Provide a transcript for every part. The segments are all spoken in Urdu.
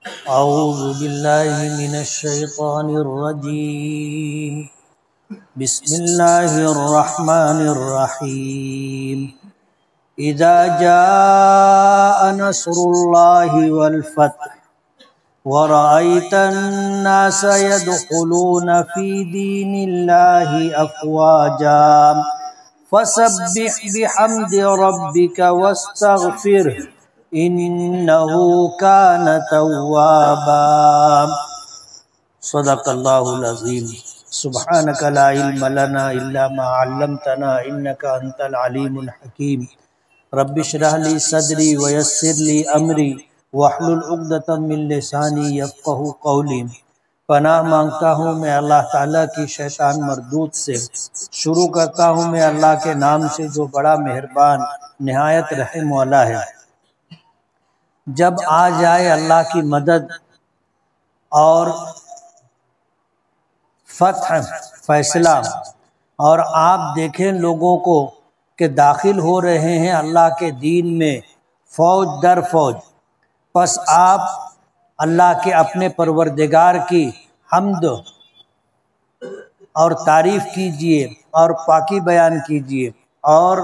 اعوذ باللہ من الشیطان الرجیم بسم اللہ الرحمن الرحیم اذا جاء نصر اللہ والفتح ورأيت الناس يدخلون في دين الله أفواجا فسبح بحمد ربك واستغفره إنه كان توابا صدق الله العظيم سبحانك لا علم لنا إلا ما علمتنا إنك أنت العليم الحكيم رب اشرح لي صدري ويسر لي أمري واحلل عقدۃ من لسانی یفقہوا قولی۔ پناہ مانگتا ہوں میں اللہ تعالیٰ کی شیطان مردود سے۔ شروع کرتا ہوں میں اللہ کے نام سے جو بڑا مہربان نہایت رحم والا ہے۔ جب آ جائے اللہ کی مدد اور فتح فیصلہ اور آپ دیکھیں لوگوں کو کہ داخل ہو رہے ہیں اللہ کے دین میں فوج در فوج، پس آپ اللہ کے اپنے پروردگار کی حمد اور تعریف کیجئے اور پاکی بیان کیجئے اور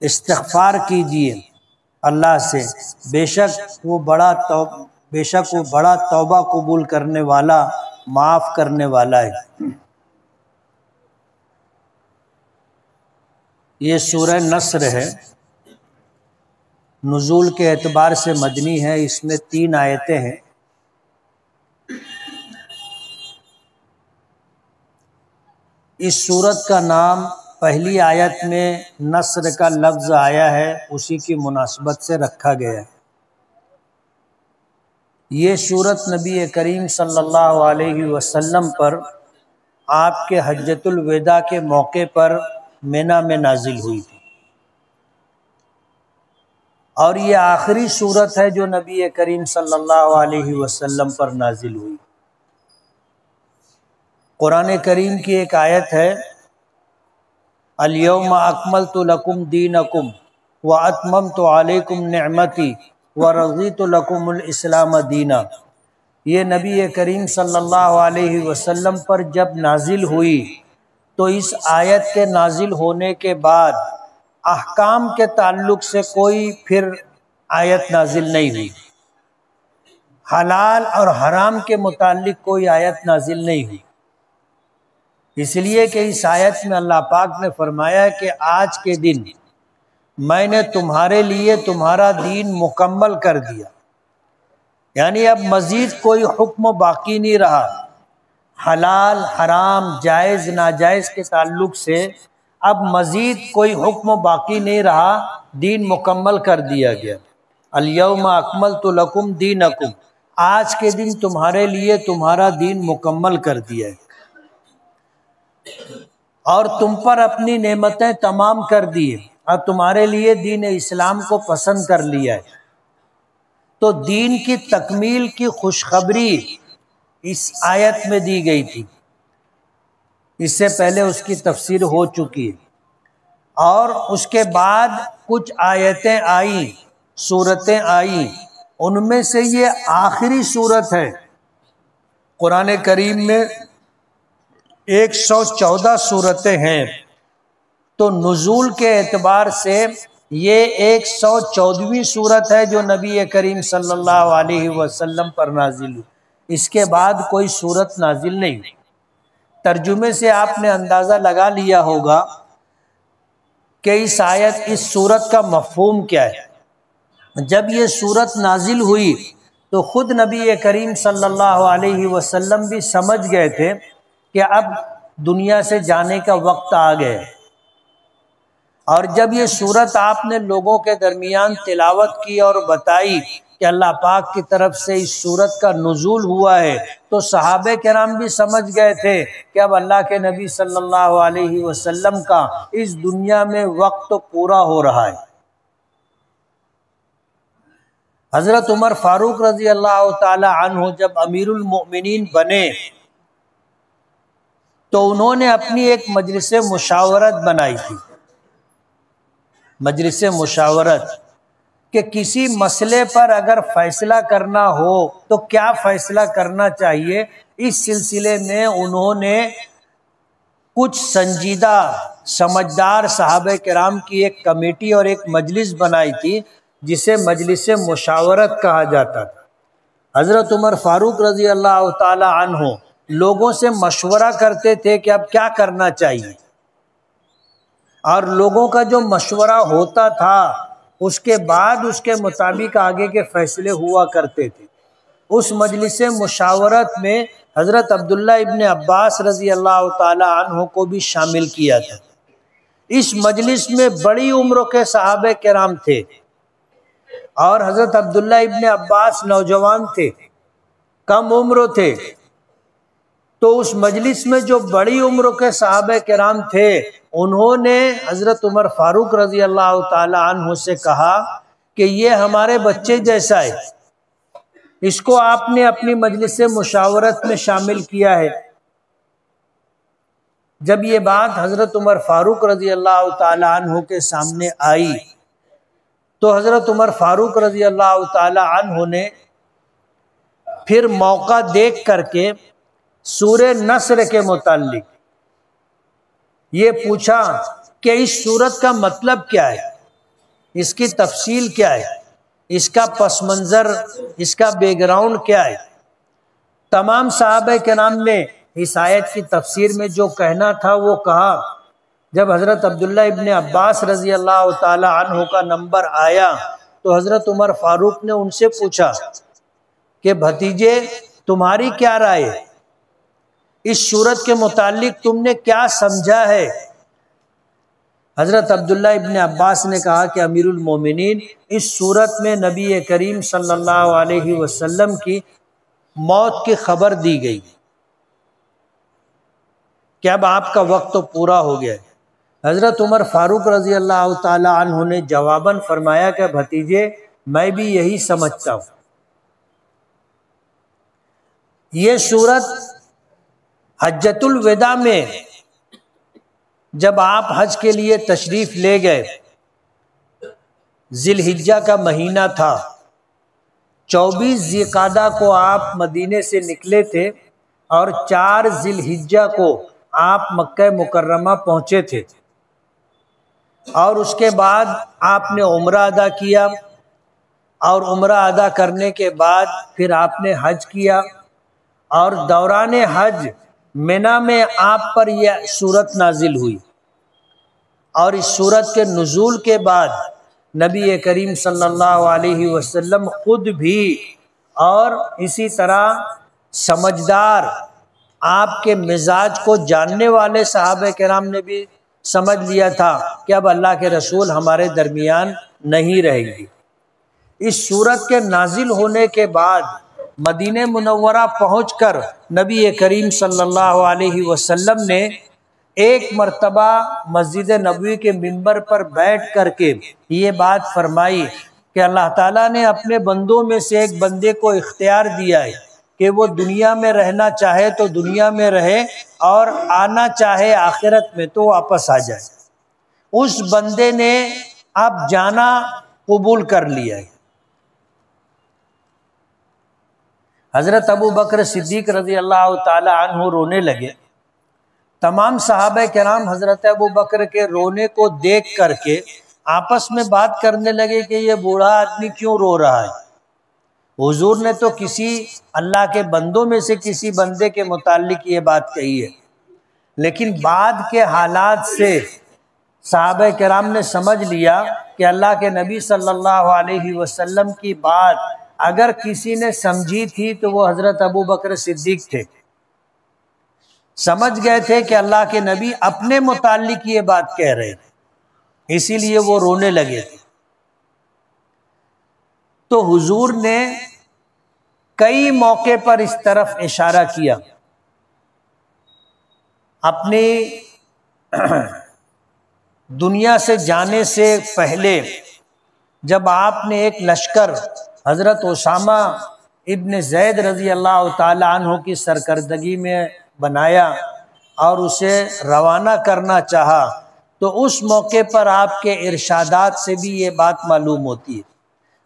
استغفار کیجئے اللہ سے، بے شک وہ بڑا توبہ قبول کرنے والا معاف کرنے والا ہے۔ یہ سورہ نصر ہے، نزول کے اعتبار سے مدنی ہے، اس میں 3 آیتیں ہیں۔ اس سورت کا نام پہلی آیت میں نصر کا لفظ آیا ہے، اسی کی مناسبت سے رکھا گیا ہے۔ یہ سورت نبی کریم صلی اللہ علیہ وسلم پر آپ کے حجۃ الوداع کے موقع پر مینا میں نازل ہوئی تھی، اور یہ آخری سورت ہے جو نبی کریم صلی اللہ علیہ وسلم پر نازل ہوئی۔ قرآن کریم کی ایک آیت ہے، الیوم اکملت لکم دینکم واتممت علیکم نعمتی ورضیت لکم الاسلام دینا۔ یہ نبی کریم صلی اللہ علیہ وسلم پر جب نازل ہوئی تو اس آیت کے نازل ہونے کے بعد احکام کے تعلق سے کوئی پھر آیت نازل نہیں ہوئی، حلال اور حرام کے متعلق کوئی آیت نازل نہیں ہوئی، اس لیے کہ اس آیت میں اللہ پاک نے فرمایا کہ آج کے دن میں نے تمہارے لیے تمہارا دین مکمل کر دیا، یعنی اب مزید کوئی حکم باقی نہیں رہا، حلال حرام جائز ناجائز کے تعلق سے اب مزید کوئی حکم باقی نہیں رہا، دین مکمل کر دیا گیا۔ الیوم اکملت لکم دینکم، آج کے دن تمہارے لیے تمہارا دین مکمل کر دیا ہے اور تم پر اپنی نعمتیں تمام کر دی اور تمہارے لیے دین اسلام کو پسند کر لیا ہے۔ تو دین کی تکمیل کی خوشخبری اس آیت میں دی گئی تھی، اس سے پہلے اس کی تفسیر ہو چکی ہے، اور اس کے بعد کچھ آیتیں آئیں، سورتیں آئیں، ان میں سے یہ آخری سورت ہے۔ قرآن کریم میں 114 سورتیں ہیں، تو نزول کے اعتبار سے یہ 114ویں سورت ہے جو نبی کریم صلی اللہ علیہ وسلم پر نازل ہوئی، اس کے بعد کوئی سورت نازل نہیں ہوئی۔ ترجمے سے آپ نے اندازہ لگا لیا ہوگا کہ اس آیت اس سورت کا مفہوم کیا ہے۔ جب یہ سورت نازل ہوئی تو خود نبی کریم صلی اللہ علیہ وسلم بھی سمجھ گئے تھے کہ اب دنیا سے جانے کا وقت آ گیا ہے، اور جب یہ سورت آپ نے لوگوں کے درمیان تلاوت کی اور بتائی کہ اللہ پاک کی طرف سے اس سورت کا نزول ہوا ہے، تو صحابہ کرام بھی سمجھ گئے تھے کہ اب اللہ کے نبی صلی اللہ علیہ وسلم کا اس دنیا میں وقت پورا ہو رہا ہے۔ حضرت عمر فاروق رضی اللہ تعالی عنہ جب امیر المؤمنین بنے تو انہوں نے اپنی ایک مجلس مشاورت بنائی تھی، مجلس مشاورت، کہ کسی مسئلے پر اگر فیصلہ کرنا ہو تو کیا فیصلہ کرنا چاہیے، اس سلسلے میں انہوں نے کچھ سنجیدہ سمجھدار صحابہ کرام کی ایک کمیٹی اور ایک مجلس بنائی تھی جسے مجلس مشاورت کہا جاتا تھا۔ حضرت عمر فاروق رضی اللہ تعالی عنہ لوگوں سے مشورہ کرتے تھے کہ اب کیا کرنا چاہیے، اور لوگوں کا جو مشورہ ہوتا تھا اس کے بعد اس کے مطابق آگے کے فیصلے ہوا کرتے تھے۔ اس مجلس مشاورت میں حضرت عبداللہ ابن عباس رضی اللہ تعالی عنہ کو بھی شامل کیا تھا۔ اس مجلس میں بڑی عمروں کے صحابہ کرام تھے اور حضرت عبداللہ ابن عباس نوجوان تھے، کم عمر تھے۔ تو اس مجلس میں جو بڑی عمروں کے صحابہ کرام تھے انہوں نے حضرت عمر فاروق رضی اللہ تعالی عنہ سے کہا کہ یہ ہمارے بچے جیسا ہے، اس کو آپ نے اپنی مجلس مشاورت میں شامل کیا ہے۔ جب یہ بات حضرت عمر فاروق رضی اللہ تعالی عنہ کے سامنے آئی تو حضرت عمر فاروق رضی اللہ تعالی عنہ نے پھر موقع دیکھ کر کے سورہ نصر کے متعلق یہ پوچھا کہ اس سورت کا مطلب کیا ہے، اس کی تفصیل کیا ہے، اس کا پس منظر، اس کا بیک گراؤنڈ کیا ہے۔ تمام صحابہ کرام نے اس آیت کی تفسیر میں جو کہنا تھا وہ کہا۔ جب حضرت عبداللہ ابن عباس رضی اللہ تعالی عنہ کا نمبر آیا تو حضرت عمر فاروق نے ان سے پوچھا کہ بھتیجے تمہاری کیا رائے ہے، اس سورت کے متعلق تم نے کیا سمجھا ہے؟ حضرت عبداللہ ابن عباس نے کہا کہ امیر المومنین، اس سورت میں نبی کریم صلی اللہ علیہ وسلم کی موت کی خبر دی گئی کہ اب آپ کا وقت تو پورا ہو گیا ہے۔ حضرت عمر فاروق رضی اللہ تعالی عنہ نے جواباً فرمایا کہ بھتیجے میں بھی یہی سمجھتا ہوں۔ یہ سورت حجۃ الوداع میں جب آپ حج کے لیے تشریف لے گئے، ذی الحجہ کا مہینہ تھا، 24 ذی القعدہ کو آپ مدینے سے نکلے تھے اور 4 ذی الحجہ کو آپ مکہ مکرمہ پہنچے تھے، اور اس کے بعد آپ نے عمرہ ادا کیا، اور عمرہ ادا کرنے کے بعد پھر آپ نے حج کیا، اور دوران حج منی میں آپ پر یہ سورت نازل ہوئی۔ اور اس سورت کے نزول کے بعد نبی کریم صلی اللہ علیہ وسلم خود بھی اور اسی طرح سمجھدار آپ کے مزاج کو جاننے والے صحابہ کرام نے بھی سمجھ لیا تھا کہ اب اللہ کے رسول ہمارے درمیان نہیں رہیں گے۔ اس سورت کے نازل ہونے کے بعد مدینہ منورہ پہنچ کر نبی کریم صلی اللہ علیہ وسلم نے ایک مرتبہ مسجد نبوی کے منبر پر بیٹھ کر کے یہ بات فرمائی کہ اللہ تعالیٰ نے اپنے بندوں میں سے ایک بندے کو اختیار دیا ہے کہ وہ دنیا میں رہنا چاہے تو دنیا میں رہے اور آنا چاہے آخرت میں تو واپس آ جائے۔ اس بندے نے اب جانا قبول کر لیا ہے۔ حضرت ابو بکر صدیق رضی اللہ تعالی عنہ رونے لگے۔ تمام صحابہ کرام حضرت ابو بکر کے رونے کو دیکھ کر کے آپس میں بات کرنے لگے کہ یہ بوڑھا آدمی کیوں رو رہا ہے۔ حضور نے تو کسی اللہ کے بندوں میں سے کسی بندے کے متعلق یہ بات کہی ہے، لیکن بعد کے حالات سے صحابہ کرام نے سمجھ لیا کہ اللہ کے نبی صلی اللہ علیہ وسلم کی بات اگر کسی نے سمجھی تھی تو وہ حضرت ابو بکر صدیق تھے۔ سمجھ گئے تھے کہ اللہ کے نبی اپنے متعلق یہ بات کہہ رہے تھے، اسی لیے وہ رونے لگے تھے۔ تو حضور نے کئی موقع پر اس طرف اشارہ کیا۔ اپنی دنیا سے جانے سے پہلے جب آپ نے ایک لشکر حضرت اسامہ ابن زید رضی اللہ تعالی عنہ کی سرکردگی میں بنایا اور اسے روانہ کرنا چاہا تو اس موقع پر آپ کے ارشادات سے بھی یہ بات معلوم ہوتی ہے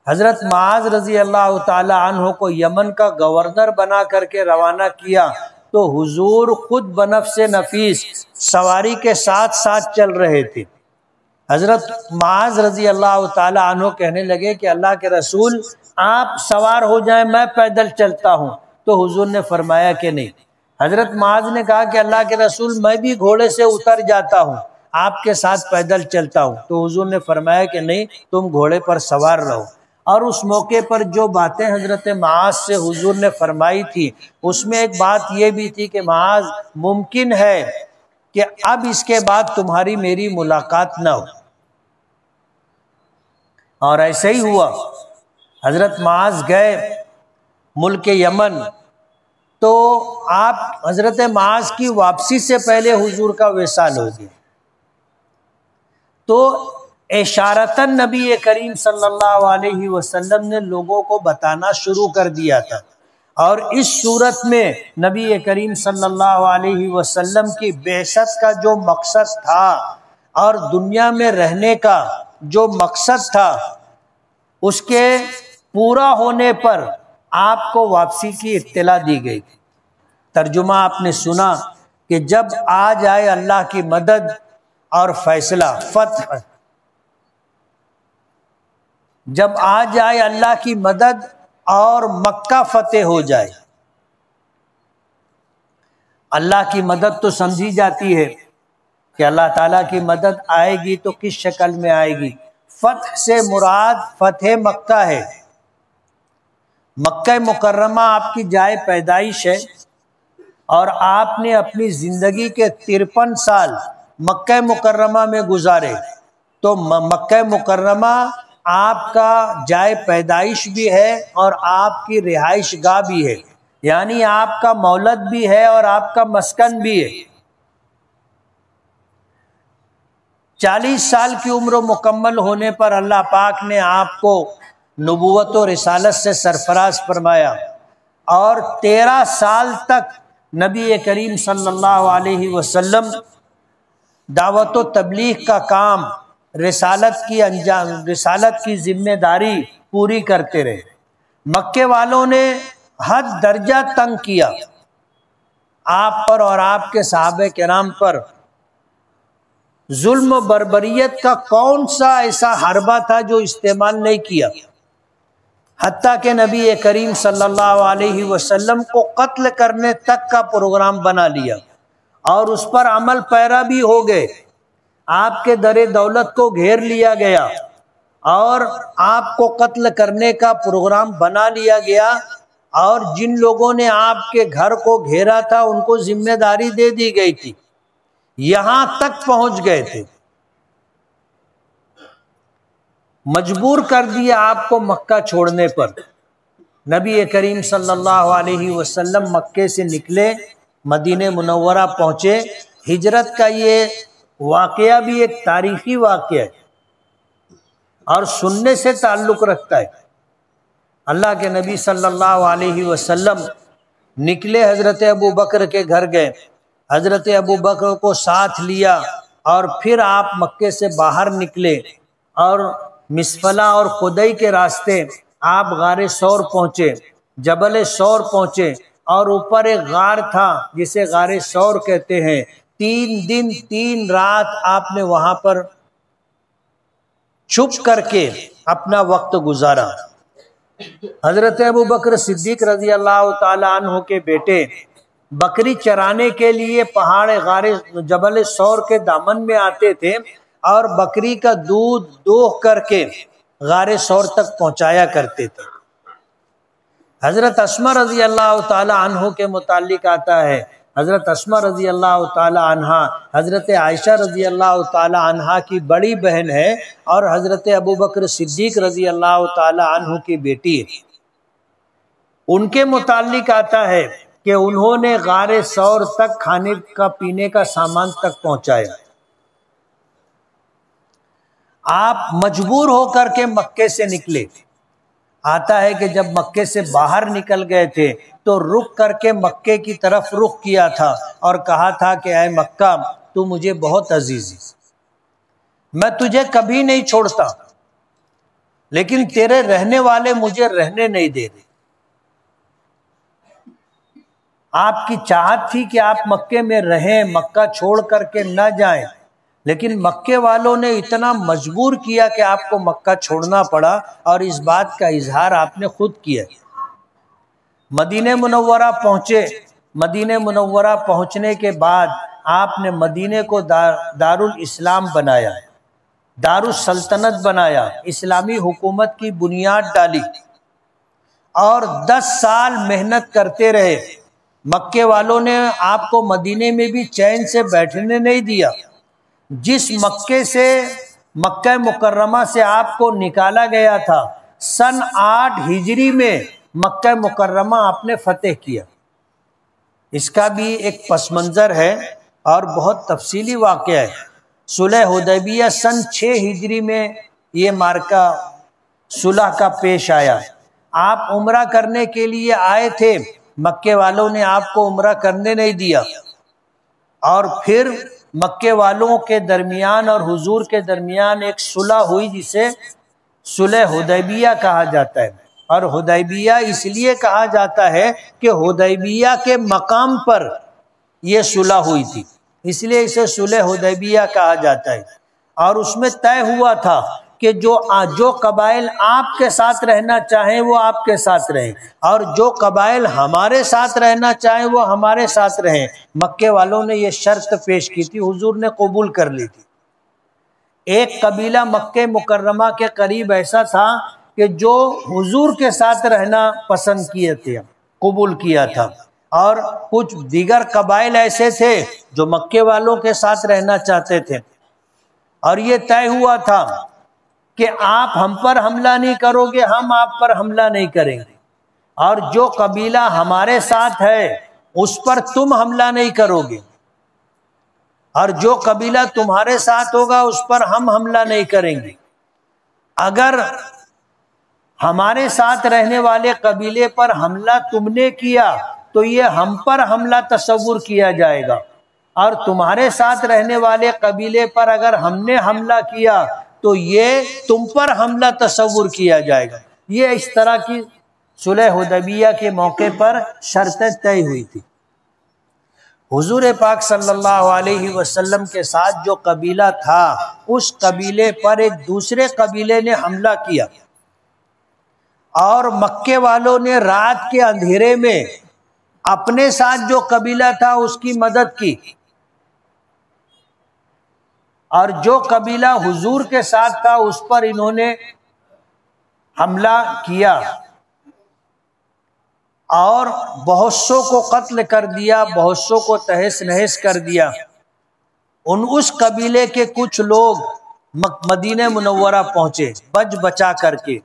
حضرت معاذ رضی اللہ تعالی عنہ کو یمن کا گورنر بنا کر کے روانہ کیا تو حضور خود بنفس نفیس سواری کے ساتھ ساتھ چل رہے تھے۔ حضرت معاذ رضی اللہ تعالی عنہ کہنے لگے کہ اللہ کے رسول آپ سوار ہو جائیں، میں پیدل چلتا ہوں، تو حضور نے فرمایا کہ نہیں۔ حضرت معاذ نے کہا کہ اللہ کے رسول میں بھی گھوڑے سے اتر جاتا ہوں، آپ کے ساتھ پیدل چلتا ہوں، تو حضور نے فرمایا کہ نہیں، تم گھوڑے پر سوار رہو۔ اور اس موقع پر جو باتیں حضرت معاذ سے حضور نے فرمائی تھی، اس میں ایک بات یہ بھی تھی کہ معاذ ممکن ہے کہ اب اس کے بعد تمہاری میری ملاقات نہ ہو، اور ایسا ہی ہوا۔ حضرت معاذ گئے ملک یمن، تو آپ حضرت معاذ کی واپسی سے پہلے حضور کا وصال ہو گیا، تو اشارتاً نبی کریم صلی اللہ علیہ وسلم نے لوگوں کو بتانا شروع کر دیا تھا، اور اس صورت میں نبی کریم صلی اللہ علیہ وسلم کی بعثت کا جو مقصد تھا اور دنیا میں رہنے کا جو مقصد تھا، اس کے پورا ہونے پر آپ کو واپسی کی اطلاع دی گئی۔ ترجمہ آپ نے سنا کہ جب آ جائے اللہ کی مدد اور فیصلہ، فتح، جب آ جائے اللہ کی مدد اور مکہ فتح ہو جائے۔ اللہ کی مدد تو سمجھی جاتی ہے کہ اللہ تعالیٰ کی مدد آئے گی تو کس شکل میں آئے گی۔ فتح سے مراد فتح مکہ ہے۔ مکہ مکرمہ آپ کی جائے پیدائش ہے، اور آپ نے اپنی زندگی کے 53 سال مکہ مکرمہ میں گزارے، تو مکہ مکرمہ آپ کا جائے پیدائش بھی ہے اور آپ کی رہائش گاہ بھی ہے، یعنی آپ کا مولد بھی ہے اور آپ کا مسکن بھی ہے۔ 40 سال کی عمر مکمل ہونے پر اللہ پاک نے آپ کو نبوت و رسالت سے سرفراز فرمایا، اور 13 سال تک نبی کریم صلی اللہ علیہ وسلم دعوت و تبلیغ کا کام، رسالت کی ذمہ داری پوری کرتے رہے۔ مکے والوں نے حد درجہ تنگ کیا آپ پر اور آپ کے صحابہ کرام پر۔ ظلم و بربریت کا کون سا ایسا حربہ تھا جو استعمال نہیں کیا، حتیٰ کہ نبی کریم صلی اللہ علیہ وسلم کو قتل کرنے تک کا پروگرام بنا لیا، اور اس پر عمل پیرا بھی ہو گئے۔ آپ کے در دولت کو گھیر لیا گیا اور آپ کو قتل کرنے کا پروگرام بنا لیا گیا، اور جن لوگوں نے آپ کے گھر کو گھیرا تھا ان کو ذمہ داری دے دی گئی تھی، یہاں تک پہنچ گئے تھے، مجبور کر دیا آپ کو مکہ چھوڑنے پر۔ نبی کریم صلی اللہ علیہ وسلم مکے سے نکلے، مدینہ منورہ پہنچے۔ ہجرت کا یہ واقعہ بھی ایک تاریخی واقعہ ہے اور سننے سے تعلق رکھتا ہے۔ اللہ کے نبی صلی اللہ علیہ وسلم نکلے، حضرت ابو بکر کے گھر گئے، حضرت ابو بکر کو ساتھ لیا، اور پھر آپ مکے سے باہر نکلے اور مسفلہ اور خدئی کے راستے آپ غار ثور پہنچے، جبل ثور پہنچے، اور اوپر ایک غار تھا جسے غار ثور کہتے ہیں۔ 3 دن 3 رات آپ نے وہاں پر چھپ کر کے اپنا وقت گزارا۔ حضرت ابو بکر صدیق رضی اللہ تعالی عنہ کے بیٹے بکری چرانے کے لیے پہاڑ غار جبل ثور کے دامن میں آتے تھے، اور بکری کا دودھ دوہ کر کے غار ثور تک پہنچایا کرتے تھے۔ حضرت اسماء رضی اللہ تعالی عنہ کے متعلق آتا ہے، حضرت اسماء رضی اللہ تعالی عنہ حضرت عائشہ رضی اللہ تعالی عنہ کی بڑی بہن ہے، اور حضرت ابو بکر صدیق رضی اللہ تعالی عنہ کی بیٹی ہے۔ ان کے متعلق آتا ہے کہ انہوں نے غار ثور تک کھانے کا پینے کا سامان تک پہنچایا۔ آپ مجبور ہو کر کے مکے سے نکلے۔ آتا ہے کہ جب مکے سے باہر نکل گئے تھے تو رک کر کے مکے کی طرف رخ کیا تھا اور کہا تھا کہ اے مکہ، تو مجھے بہت عزیز ہے، میں تجھے کبھی نہیں چھوڑتا، لیکن تیرے رہنے والے مجھے رہنے نہیں دے رہے۔ آپ کی چاہت تھی کہ آپ مکے میں رہیں، مکہ چھوڑ کر کے نہ جائیں، لیکن مکے والوں نے اتنا مجبور کیا کہ آپ کو مکہ چھوڑنا پڑا، اور اس بات کا اظہار آپ نے خود کیا۔ مدینہ منورہ پہنچے، مدینہ منورہ پہنچنے کے بعد آپ نے مدینے کو دارالاسلام بنایا، دارالسلطنت بنایا، اسلامی حکومت کی بنیاد ڈالی، اور 10 سال محنت کرتے رہے۔ مکے والوں نے آپ کو مدینے میں بھی چین سے بیٹھنے نہیں دیا۔ جس مکے سے، مکہ مکرمہ سے آپ کو نکالا گیا تھا، سن 8 ہجری میں مکہ مکرمہ آپ نے فتح کیا۔ اس کا بھی ایک پس منظر ہے اور بہت تفصیلی واقعہ ہے۔ صلح حدیبیہ سن 6 ہجری میں یہ معرکہ صلح کا پیش آیا۔ آپ عمرہ کرنے کے لیے آئے تھے، مکے والوں نے آپ کو عمرہ کرنے نہیں دیا، اور پھر مکے والوں کے درمیان اور حضور کے درمیان ایک صلح ہوئی جسے صلح حدیبیہ کہا جاتا ہے۔ اور حدیبیہ اس لیے کہا جاتا ہے کہ حدیبیہ کے مقام پر یہ صلح ہوئی تھی، اس لیے اسے صلح حدیبیہ کہا جاتا ہے۔ اور اس میں طے ہوا تھا کہ جو قبائل آپ کے ساتھ رہنا چاہیں وہ آپ کے ساتھ رہیں، اور جو قبائل ہمارے ساتھ رہنا چاہیں وہ ہمارے ساتھ رہیں۔ مکے والوں نے یہ شرط پیش کی تھی، حضور نے قبول کر لی تھی۔ ایک قبیلہ مکہ مکرمہ کے قریب ایسا تھا کہ جو حضور کے ساتھ رہنا پسند کیے تھے، قبول کیا تھا، اور کچھ دیگر قبائل ایسے تھے جو مکے والوں کے ساتھ رہنا چاہتے تھے۔ اور یہ طے ہوا تھا کہ آپ ہم پر حملہ نہیں کرو گے، ہم آپ پر حملہ نہیں کریں گے، اور جو قبیلہ ہمارے ساتھ ہے اس پر تم حملہ نہیں کرو گے، اور جو قبیلہ تمہارے ساتھ ہوگا اس پر ہم حملہ نہیں کریں گے۔ اگر ہمارے ساتھ رہنے والے قبیلے پر حملہ تم نے کیا تو یہ ہم پر حملہ تصور کیا جائے گا، اور تمہارے ساتھ رہنے والے قبیلے پر اگر ہم نے حملہ کیا تو یہ تم پر حملہ تصور کیا جائے گا۔ یہ اس طرح کی صلح حدیبیہ کے موقع پر شرطیں طے ہوئی تھی۔ حضور پاک صلی اللہ علیہ وسلم کے ساتھ جو قبیلہ تھا، اس قبیلے پر ایک دوسرے قبیلے نے حملہ کیا، اور مکے والوں نے رات کے اندھیرے میں اپنے ساتھ جو قبیلہ تھا اس کی مدد کی، اور جو قبیلہ حضور کے ساتھ تھا اس پر انہوں نے حملہ کیا، اور بہت سو کو قتل کر دیا، بہت سو کو تہس نہس کر دیا۔ اس قبیلے کے کچھ لوگ مدینہ منورہ پہنچے، بچا کر کے،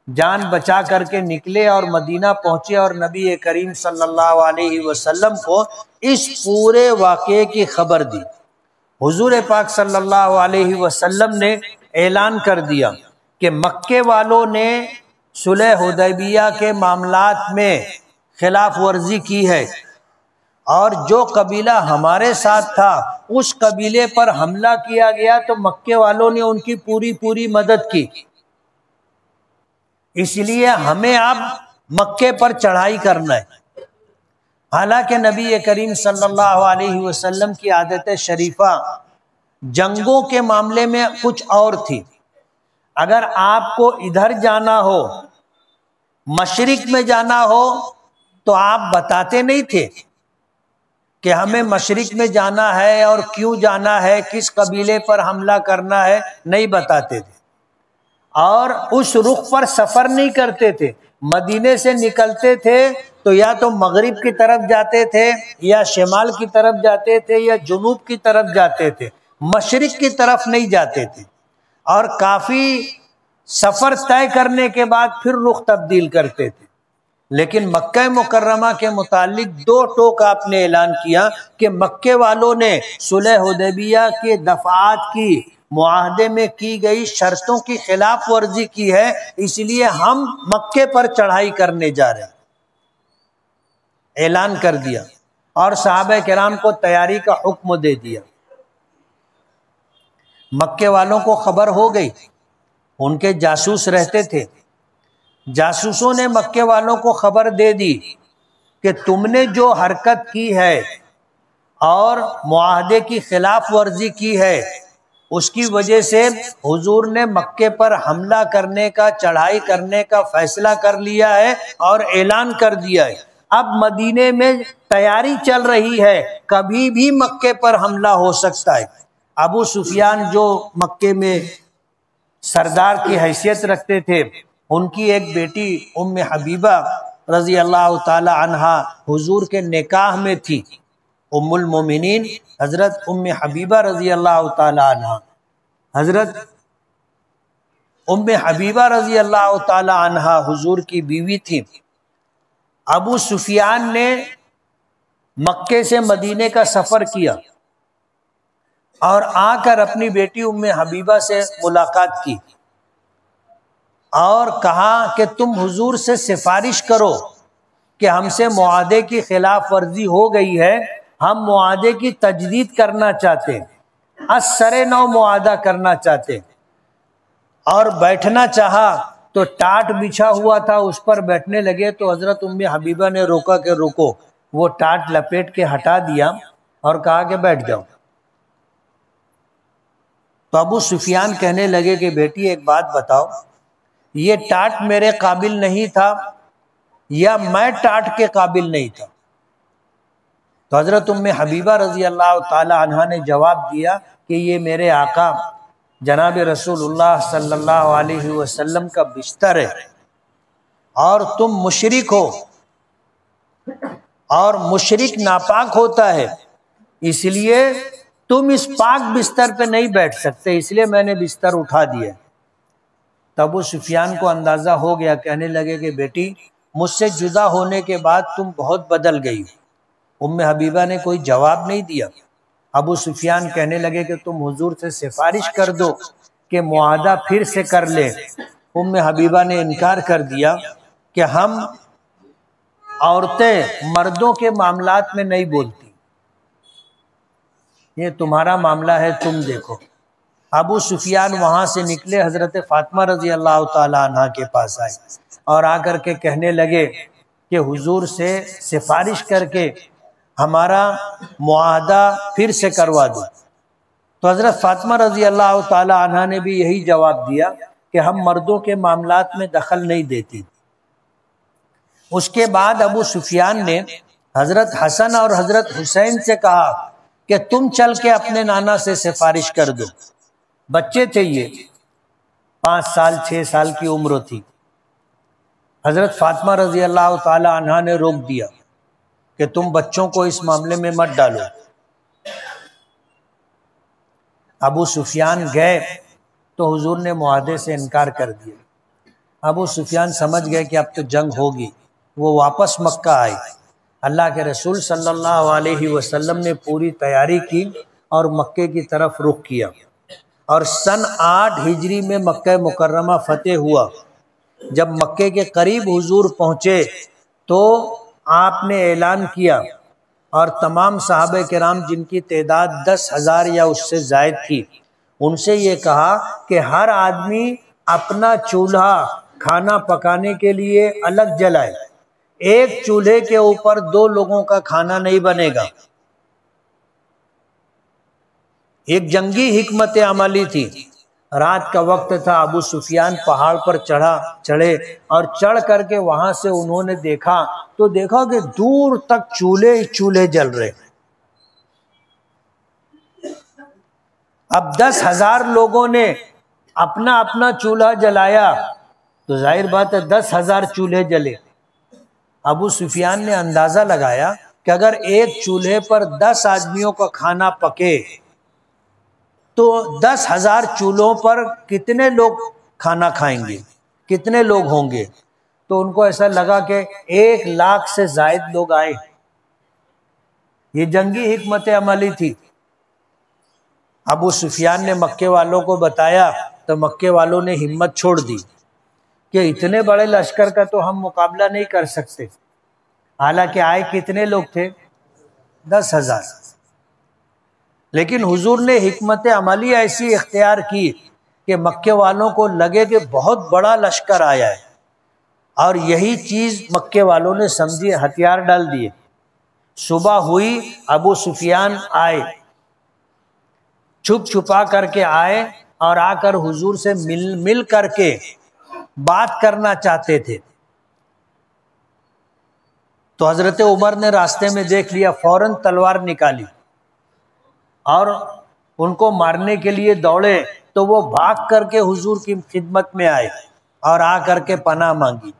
جان بچا کر کے نکلے اور مدینہ پہنچے، اور نبی کریم صلی اللہ علیہ وسلم کو اس پورے واقعے کی خبر دی۔ حضور پاک صلی اللہ علیہ وسلم نے اعلان کر دیا کہ مکے والوں نے صلح حدیبیہ کے معاملات میں خلاف ورزی کی ہے، اور جو قبیلہ ہمارے ساتھ تھا اس قبیلے پر حملہ کیا گیا تو مکے والوں نے ان کی پوری مدد کی، اس لیے ہمیں اب مکے پر چڑھائی کرنا ہے۔ حالانکہ نبی کریم صلی اللہ علیہ وسلم کی عادت شریفہ جنگوں کے معاملے میں کچھ اور تھی۔ اگر آپ کو ادھر جانا ہو، مشرق میں جانا ہو، تو آپ بتاتے نہیں تھے کہ ہمیں مشرق میں جانا ہے اور کیوں جانا ہے، کس قبیلے پر حملہ کرنا ہے، نہیں بتاتے تھے، اور اس رخ پر سفر نہیں کرتے تھے۔ مدینے سے نکلتے تھے تو یا تو مغرب کی طرف جاتے تھے، یا شمال کی طرف جاتے تھے، یا جنوب کی طرف جاتے تھے، مشرق کی طرف نہیں جاتے تھے، اور کافی سفر طے کرنے کے بعد پھر رخ تبدیل کرتے تھے۔ لیکن مکہ مکرمہ کے متعلق 2 ٹوک آپ نے اعلان کیا کہ مکے والوں نے صلح حدیبیہ کے دفعات کی، معاہدے میں کی گئی شرطوں کی خلاف ورزی کی ہے، اس لیے ہم مکے پر چڑھائی کرنے جا رہے ہیں، اعلان کر دیا، اور صحابہ کرام کو تیاری کا حکم دے دیا۔ مکے والوں کو خبر ہو گئی ان کے جاسوس رہتے تھے، جاسوسوں نے مکے والوں کو خبر دے دی کہ تم نے جو حرکت کی ہے اور معاہدے کی خلاف ورزی کی ہے، اس کی وجہ سے حضور نے مکے پر حملہ کرنے کا، چڑھائی کرنے کا فیصلہ کر لیا ہے اور اعلان کر دیا ہے۔ اب مدینے میں تیاری چل رہی ہے، کبھی بھی مکے پر حملہ ہو سکتا ہے۔ ابو سفیان جو مکے میں سردار کی حیثیت رکھتے تھے، ان کی ایک بیٹی ام حبیبہ رضی اللہ تعالی عنہا حضور کے نکاح میں تھی۔ ام المومنین حضرت ام حبیبہ رضی اللہ تعالی عنہا، حضرت ام حبیبہ رضی اللہ تعالی عنہا حضور کی بیوی تھی۔ ابو سفیان نے مکے سے مدینے کا سفر کیا اور آ کر اپنی بیٹی ام حبیبہ سے ملاقات کی اور کہا کہ تم حضور سے سفارش کرو کہ ہم سے معاہدے کی خلاف ورزی ہو گئی ہے، ہم معاہدے کی تجدید کرنا چاہتے ہیں، از سر نو معاہدہ کرنا چاہتے ہیں۔ اور بیٹھنا چاہا تو ٹاٹ بچھا ہوا تھا، اس پر بیٹھنے لگے تو حضرت ام حبیبہ نے روکا کہ روکو، وہ ٹاٹ لپیٹ کے ہٹا دیا اور کہا کہ بیٹھ جاؤ۔ تو ابو سفیان کہنے لگے کہ بیٹی ایک بات بتاؤ، یہ ٹاٹ میرے قابل نہیں تھا یا میں ٹاٹ کے قابل نہیں تھا؟ تو حضرت ام حبیبہ رضی اللہ تعالی عنہا نے جواب دیا کہ یہ میرے آقا جناب رسول اللہ صلی اللہ علیہ وسلم کا بستر ہے اور تم مشرک ہو، اور مشرک ناپاک ہوتا ہے، اس لیے تم اس پاک بستر پہ نہیں بیٹھ سکتے، اس لیے میں نے بستر اٹھا دیا۔ تو ابو سفیان کو اندازہ ہو گیا، کہنے لگے کہ بیٹی مجھ سے جدا ہونے کے بعد تم بہت بدل گئی۔ ام حبیبہ نے کوئی جواب نہیں دیا۔ ابو سفیان کہنے لگے کہ تم حضور سے سفارش کر دو کہ معاہدہ پھر سے کر لیں۔ ام حبیبہ نے انکار کر دیا کہ ہم عورتیں مردوں کے معاملات میں نہیں بولتی، یہ تمہارا معاملہ ہے، تم دیکھو۔ ابو سفیان وہاں سے نکلے، حضرت فاطمہ رضی اللہ تعالی عنہ کے پاس آئے اور آ کر کے کہنے لگے کہ حضور سے سفارش کر کے ہمارا معاہدہ پھر سے کروا دو۔ تو حضرت فاطمہ رضی اللہ تعالی عنہ نے بھی یہی جواب دیا کہ ہم مردوں کے معاملات میں دخل نہیں دیتی۔ اس کے بعد ابو سفیان نے حضرت حسن اور حضرت حسین سے کہا کہ تم چل کے اپنے نانا سے سفارش کر دو۔ بچے تھے، یہ 5 سال 6 سال کی عمر تھی۔ حضرت فاطمہ رضی اللہ تعالی عنہ نے روک دیا کہ تم بچوں کو اس معاملے میں مت ڈالو۔ ابو سفیان گئے تو حضور نے معاہدے سے انکار کر دیا۔ ابو سفیان سمجھ گئے کہ اب تو جنگ ہوگی، وہ واپس مکہ آئے۔ اللہ کے رسول صلی اللہ علیہ وسلم نے پوری تیاری کی اور مکے کی طرف رخ کیا، اور سن 8 ہجری میں مکہ مکرمہ فتح ہوا۔ جب مکے کے قریب حضور پہنچے تو آپ نے اعلان کیا اور تمام صحابہ کرام جن کی تعداد 10,000 یا اس سے زائد تھی، ان سے یہ کہا کہ ہر آدمی اپنا چولہا کھانا پکانے کے لیے الگ جلائے، ایک چولہے کے اوپر 2 لوگوں کا کھانا نہیں بنے گا۔ ایک جنگی حکمت عملی تھی۔ رات کا وقت تھا، ابو سفیان پہاڑ پر چڑھے اور چڑھ کر کے وہاں سے انہوں نے دیکھا کہ دور تک چولہے جل رہے۔ اب 10,000 لوگوں نے اپنا اپنا چولہا جلایا تو ظاہر بات ہے 10,000 چولہے جلے۔ ابو سفیان نے اندازہ لگایا کہ اگر ایک چولہے پر 10 آدمیوں کا کھانا پکے تو 10,000 چولہوں پر کتنے لوگ کھانا کھائیں گے، کتنے لوگ ہوں گے؟ تو ان کو ایسا لگا کہ 1 لاکھ سے زائد لوگ آئے۔ یہ جنگی حکمت عملی تھی۔ ابو سفیان نے مکے والوں کو بتایا تو مکے والوں نے ہمت چھوڑ دی کہ اتنے بڑے لشکر کا تو ہم مقابلہ نہیں کر سکتے۔ حالانکہ آئے کتنے لوگ تھے؟ 10,000۔ لیکن حضور نے حکمت عملی ایسی اختیار کی کہ مکے والوں کو لگے کہ بہت بڑا لشکر آیا ہے، اور یہی چیز مکے والوں نے سمجھی، ہتھیار ڈال دیے۔ صبح ہوئی، ابو سفیان آئے، چھپ چھپا کر کے آئے اور آ کر حضور سے مل کر کے بات کرنا چاہتے تھے۔ تو حضرت عمر نے راستے میں دیکھ لیا، فوراً تلوار نکالی اور ان کو مارنے کے لیے دوڑے، تو وہ بھاگ کر کے حضور کی خدمت میں آئے اور آ کر کے پناہ مانگی،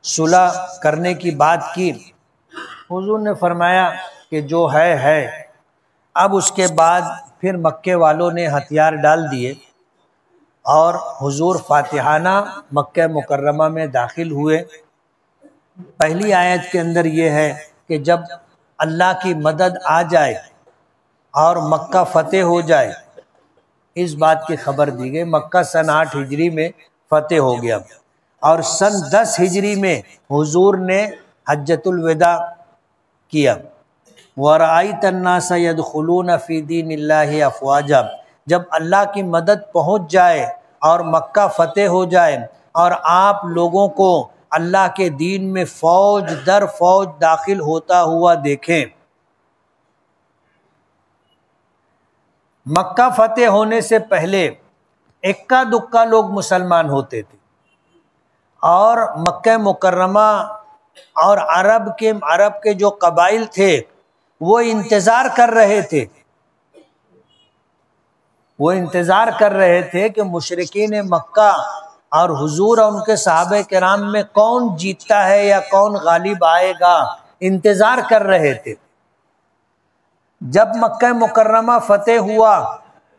صلح کرنے کی بات کی۔ حضور نے فرمایا کہ جو ہے۔ اب اس کے بعد پھر مکے والوں نے ہتھیار ڈال دیے اور حضور فاتحانہ مکہ مکرمہ میں داخل ہوئے۔ پہلی آیت کے اندر یہ ہے کہ جب اللہ کی مدد آ جائے اور مکہ فتح ہو جائے، اس بات کی خبر دی گئی۔ مکہ سن 8 ہجری میں فتح ہو گیا، اور سن 10 ہجری میں حضور نے حجۃ الوداع کیا۔ وَرَأَيْتَ النَّاسَ يَدْخُلُونَ فِي دِينِ اللَّهِ أَفْوَاجًا، جب اللہ کی مدد پہنچ جائے اور مکہ فتح ہو جائے اور آپ لوگوں کو اللہ کے دین میں فوج در فوج داخل ہوتا ہوا دیکھیں۔ مکہ فتح ہونے سے پہلے اکا دکا لوگ مسلمان ہوتے تھے، اور مکہ مکرمہ اور عرب کے جو قبائل تھے وہ انتظار کر رہے تھے کہ مشرکین مکہ اور حضور اور ان کے صحابہ کرام میں کون جیتتا ہے یا کون غالب آئے گا، انتظار کر رہے تھے۔ جب مکہ مکرمہ فتح ہوا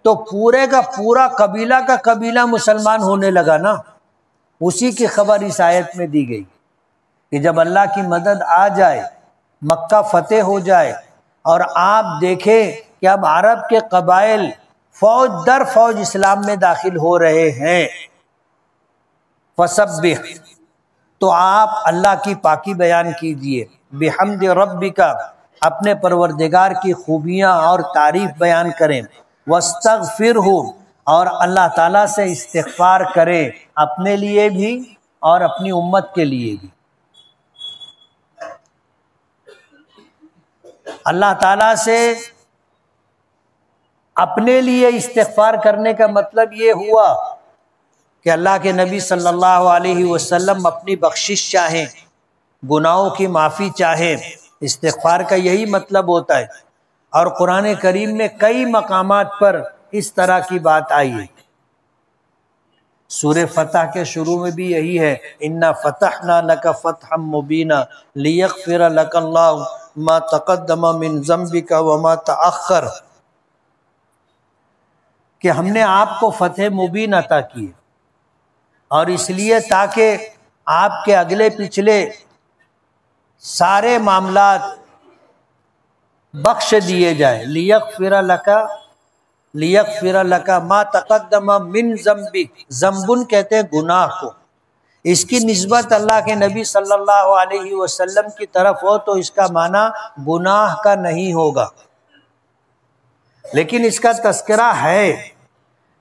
تو پورے کا پورا قبیلہ مسلمان ہونے لگا نا، اسی کی خبر اس آیت میں دی گئی کہ جب اللہ کی مدد آ جائے، مکہ فتح ہو جائے اور آپ دیکھیں کہ اب عرب کے قبائل فوج در فوج اسلام میں داخل ہو رہے ہیں، فسبح، تو آپ اللہ کی پاکی بیان کیجئے، بحمد ربک، اپنے پروردگار کی خوبیاں اور تعریف بیان کریں، واستغفرہ، اور اللہ تعالیٰ سے استغفار کریں، اپنے لیے بھی اور اپنی امت کے لیے بھی۔ اللہ تعالیٰ سے اپنے لیے استغفار کرنے کا مطلب یہ ہوا کہ اللہ کے نبی صلی اللہ علیہ وسلم اپنی بخشش چاہیں، گناہوں کی معافی چاہیں۔ استغفار کا یہی مطلب ہوتا ہے، اور قرآن کریم میں کئی مقامات پر اس طرح کی بات آئی ہے۔ سورہ فتح کے شروع میں بھی یہی ہے، اِنَّا فَتَحْنَا لَكَ فَتْحًا مُبِينًا لِيَغْفِرَ لَكَ اللَّهُ مَا تَقَدَّمَ مِن ذَنبِكَ وَمَا تَأَخَّرَ، کہ ہم نے آپ کو فتح مبین عطا کی، اور اس لیے تاکہ آپ کے اگلے پچھلے سارے معاملات بخش دیے جائیں۔ لیغفر لک ما تقدم من ذنبک، ذنبن کہتے ہیں گناہ کو، اس کی نسبت اللہ کے نبی صلی اللہ علیہ وسلم کی طرف ہو تو اس کا معنی گناہ کا نہیں ہوگا، لیکن اس کا تذکرہ ہے،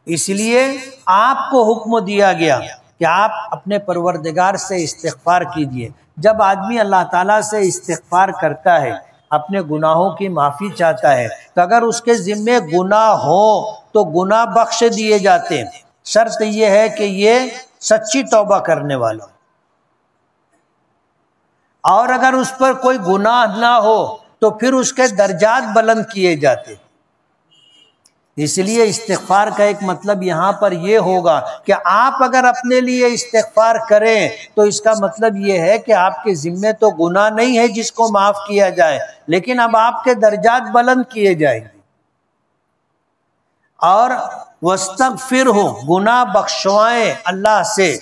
اس لیے آپ کو حکم دیا گیا کہ آپ اپنے پروردگار سے استغفار کیجئے۔ جب آدمی اللہ تعالیٰ سے استغفار کرتا ہے، اپنے گناہوں کی معافی چاہتا ہے، تو اگر اس کے ذمے گناہ ہو تو گناہ بخش دیے جاتے ہیں، شرط یہ ہے کہ یہ سچی توبہ کرنے والا ہو، اور اگر اس پر کوئی گناہ نہ ہو تو پھر اس کے درجات بلند کیے جاتے۔ اس لیے استغفار کا ایک مطلب یہاں پر یہ ہوگا کہ آپ اگر اپنے لیے استغفار کریں تو اس کا مطلب یہ ہے کہ آپ کے ذمے تو گناہ نہیں ہے جس کو معاف کیا جائے، لیکن اب آپ کے درجات بلند کیے جائیں گے۔ اور واستغفرہ، گناہ بخشوائیں اللہ سے،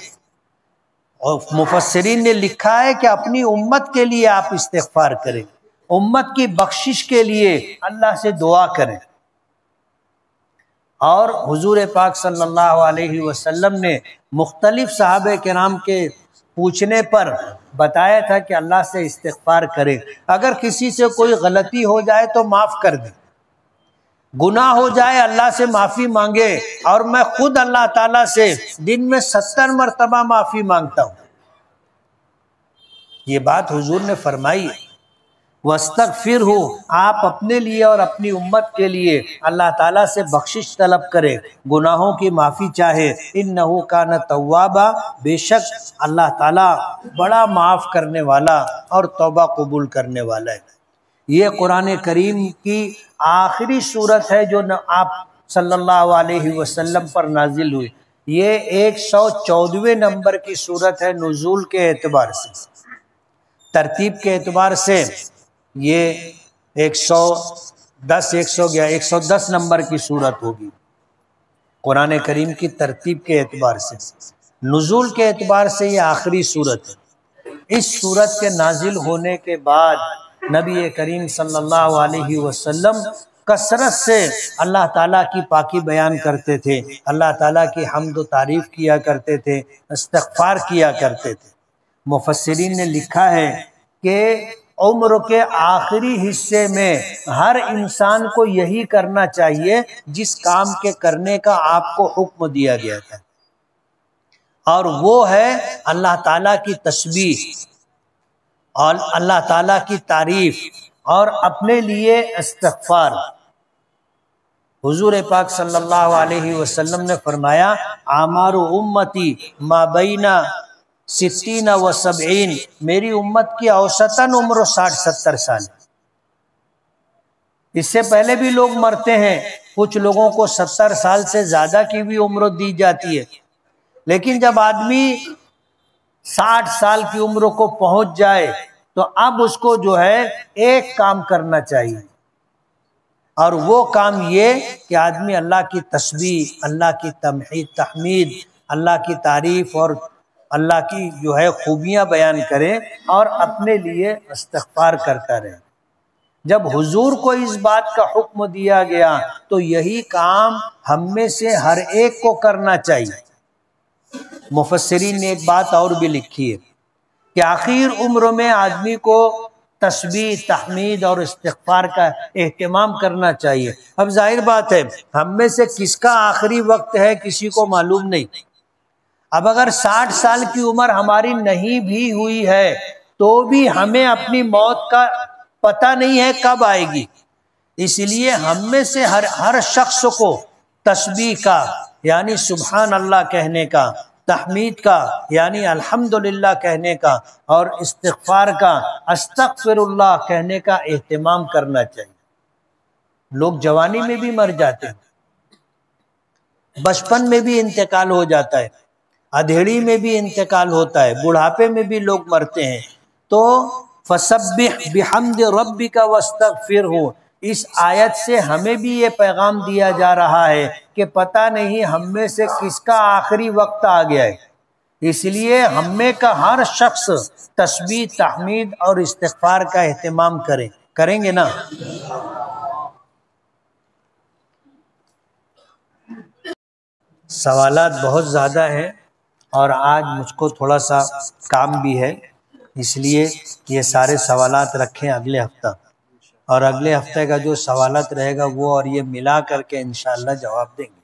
اور مفسرین نے لکھا ہے کہ اپنی امت کے لیے آپ استغفار کریں، امت کی بخشش کے لیے اللہ سے دعا کریں۔ اور حضور پاک صلی اللہ علیہ وسلم نے مختلف صحابہ کرام کے پوچھنے پر بتایا تھا کہ اللہ سے استغفار کرے، اگر کسی سے کوئی غلطی ہو جائے تو معاف کر دیں، گناہ ہو جائے اللہ سے معافی مانگے، اور میں خود اللہ تعالیٰ سے دن میں 70 مرتبہ معافی مانگتا ہوں۔ یہ بات حضور نے فرمائی ہے۔ وَاسْتَغْفِرْهُ، آپ اپنے لیے اور اپنی امت کے لیے اللہ تعالیٰ سے بخشش طلب کرے، گناہوں کی معافی چاہے۔ إِنَّهُ كَانَ تَوَّابًا، بے شک اللہ تعالیٰ بڑا معاف کرنے والا اور توبہ قبول کرنے والا ہے۔ یہ قرآن کریم کی آخری صورت ہے جو آپ صلی اللہ علیہ وسلم پر نازل ہوئی۔ یہ 114ویں نمبر کی صورت ہے نزول کے اعتبار سے، ترتیب کے اعتبار سے یہ 110 نمبر کی صورت ہوگی قرآن کریم کی ترتیب کے اعتبار سے۔ نزول کے اعتبار سے یہ آخری صورت ہے۔ اس صورت کے نازل ہونے کے بعد نبی کریم صلی اللہ علیہ وسلم کثرت سے اللہ تعالیٰ کی پاکی بیان کرتے تھے، اللہ تعالیٰ کی حمد و تعریف کیا کرتے تھے، استغفار کیا کرتے تھے۔ مفسرین نے لکھا ہے کہ عمر کے آخری حصے میں ہر انسان کو یہی کرنا چاہیے جس کام کے کرنے کا آپ کو حکم دیا گیا تھا، اور وہ ہے اللہ تعالیٰ کی تسبیح اور اللہ تعالیٰ کی تعریف اور اپنے لیے استغفار۔ حضور پاک صلی اللہ علیہ وسلم نے فرمایا اعمار امتی ما بین 60 و 70، میری امت کی اوسطاً عمر 60-70 سال۔ اس سے پہلے بھی لوگ مرتے ہیں، کچھ لوگوں کو 70 سال سے زیادہ کی بھی عمر دی جاتی ہے، لیکن جب آدمی 60 سال کی عمر کو پہنچ جائے تو اب اس کو جو ہے ایک کام کرنا چاہیے، اور وہ کام یہ کہ آدمی اللہ کی تسبیح، اللہ کی تحمید، اللہ کی تعریف اور اللہ کی جو ہے خوبیاں بیان کرے اور اپنے لیے استغفار کرتا رہے۔ جب حضور کو اس بات کا حکم دیا گیا تو یہی کام ہم میں سے ہر ایک کو کرنا چاہیے۔ مفسرین نے ایک بات اور بھی لکھی ہے کہ آخر عمر میں آدمی کو تسبیح، تحمید اور استغفار کا اہتمام کرنا چاہیے۔ اب ظاہر بات ہے ہم میں سے کس کا آخری وقت ہے کسی کو معلوم نہیں۔ اب اگر 60 سال کی عمر ہماری نہیں بھی ہوئی ہے تو بھی ہمیں اپنی موت کا پتہ نہیں ہے کب آئے گی، اس لیے ہم میں سے ہر شخص کو تسبیح کا یعنی سبحان اللہ کہنے کا، تحمید کا یعنی الحمدللہ کہنے کا، اور استغفار کا استغفر اللہ کہنے کا اہتمام کرنا چاہیے۔ لوگ جوانی میں بھی مر جاتے ہیں، بچپن میں بھی انتقال ہو جاتا ہے، ادھیڑی میں بھی انتقال ہوتا ہے، بڑھاپے میں بھی لوگ مرتے ہیں۔ تو فسبح بحمد ربک واستغفرہ، اس آیت سے ہمیں بھی یہ پیغام دیا جا رہا ہے کہ پتہ نہیں ہم میں سے کس کا آخری وقت آ گیا ہے، اس لیے ہم میں کا ہر شخص تسبیح، تحمید اور استغفار کا اہتمام کریں گے نا۔ سوالات بہت زیادہ ہیں اور آج مجھ کو تھوڑا سا کام بھی ہے، اس لیے یہ سارے سوالات رکھیں اگلے ہفتہ، اور اگلے ہفتے کا جو سوالات رہے گا وہ اور یہ ملا کر کے انشاءاللہ جواب دیں گے۔